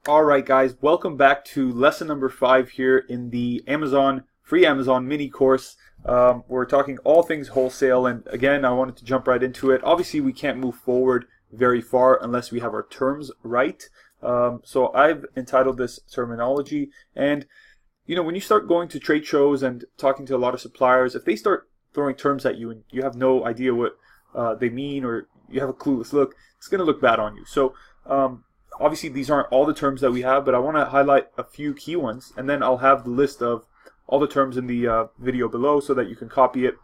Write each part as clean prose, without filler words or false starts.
Alright guys, welcome back to lesson number 5 here in the free Amazon mini course. We're talking all things wholesale, and again I wanted to jump right into it. Obviously we can't move forward very far unless we have our terms right. So I've entitled this terminology, and you know, when you start going to trade shows and talking to a lot of suppliers, if they start throwing terms at you and you have no idea what they mean, or you have a clueless look, it's going to look bad on you. So obviously these aren't all the terms that we have, but I want to highlight a few key ones, and then I'll have the list of all the terms in the video below so that you can copy it,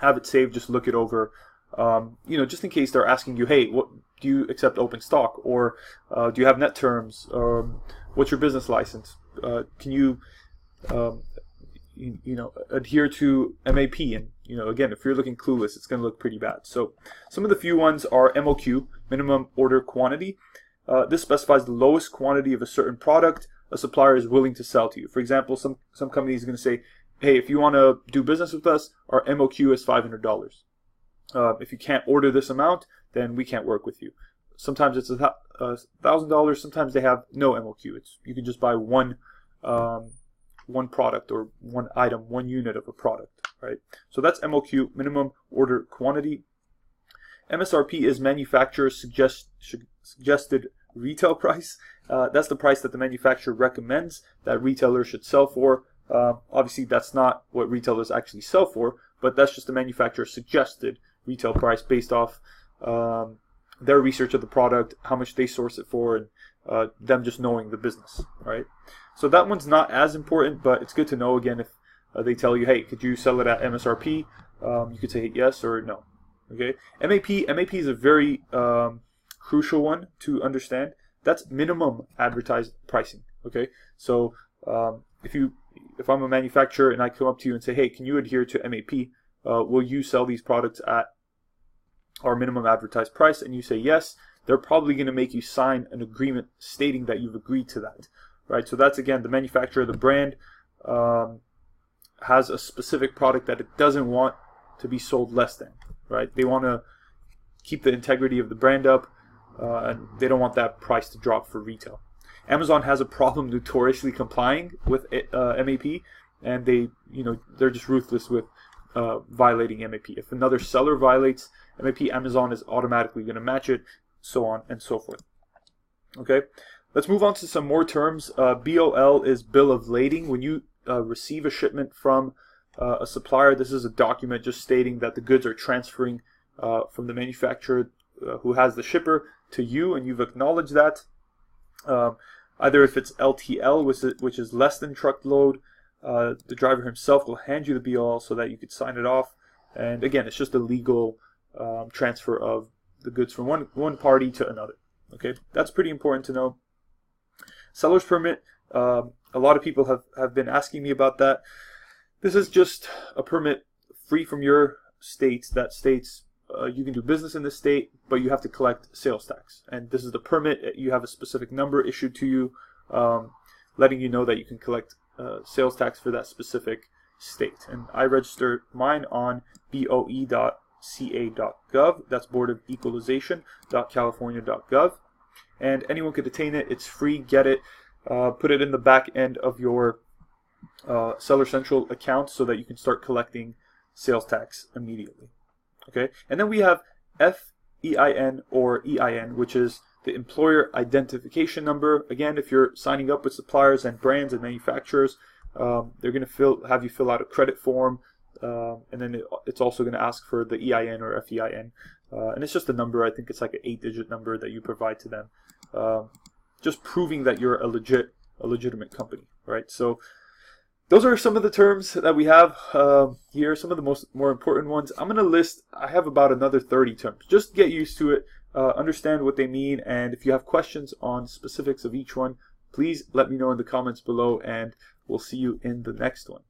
have it saved, just look it over, you know, just in case they're asking you, hey, what do you accept open stock, or do you have net terms, what's your business license, can you you know, adhere to MAP? And you know, again, if you're looking clueless, it's going to look pretty bad. So some of the few ones are MOQ, minimum order quantity. This specifies the lowest quantity of a certain product a supplier is willing to sell to you. For example, some companies are going to say, hey, if you want to do business with us, our MOQ is $500. If you can't order this amount, then we can't work with you. Sometimes it's $1,000. Sometimes they have no MOQ. You can just buy one product, or one item, one unit of a product, right? So that's MOQ, minimum order quantity. MSRP is manufacturer's suggested retail price. That's the price that the manufacturer recommends that retailers should sell for. Obviously, that's not what retailers actually sell for, but that's just the manufacturer's suggested retail price based off their research of the product, how much they source it for, and them just knowing the business, right? So that one's not as important, but it's good to know. Again, if they tell you, hey, could you sell it at MSRP? You could say yes or no. Okay, MAP is a very crucial one to understand. That's minimum advertised pricing. Okay, so if I'm a manufacturer and I come up to you and say, hey, can you adhere to MAP? Will you sell these products at our minimum advertised price? And you say yes, they're probably going to make you sign an agreement stating that you've agreed to that, right? So that's, again, the manufacturer, the brand has a specific product that it doesn't want to be sold less than, right? They want to keep the integrity of the brand up, and they don't want that price to drop for retail. Amazon has a problem notoriously complying with MAP, and they're just ruthless with violating MAP. If another seller violates MAP, Amazon is automatically going to match it, so on and so forth. Okay, let's move on to some more terms. BOL is bill of lading. When you receive a shipment from a supplier, this is a document just stating that the goods are transferring from the manufacturer who has the shipper to you, and you've acknowledged that. Either if it's LTL, which is less than truckload, the driver himself will hand you the BOL so that you could sign it off. And again, it's just a legal transfer of the goods from one party to another. Okay, that's pretty important to know. Seller's permit. A lot of people have been asking me about that. This is just a permit free from your state that states you can do business in this state, but you have to collect sales tax. And this is the permit. You have a specific number issued to you, letting you know that you can collect sales tax for that specific state. And I registered mine on boe.ca.gov. That's Board of Equalization.california.gov. And anyone could attain it. It's free. Get it. Put it in the back end of your Seller Central account so that you can start collecting sales tax immediately. Okay, and then we have FEIN or EIN, which is the employer identification number. Again, if you're signing up with suppliers and brands and manufacturers, they're going to have you fill out a credit form, and then it's also going to ask for the EIN or FEIN, and it's just a number. I think it's like an 8-digit number that you provide to them, just proving that you're a legitimate company, right? So those are some of the terms that we have here, some of the more important ones. I'm going to list, I have about another 30 terms. Just get used to it, understand what they mean, and if you have questions on specifics of each one, please let me know in the comments below, and we'll see you in the next one.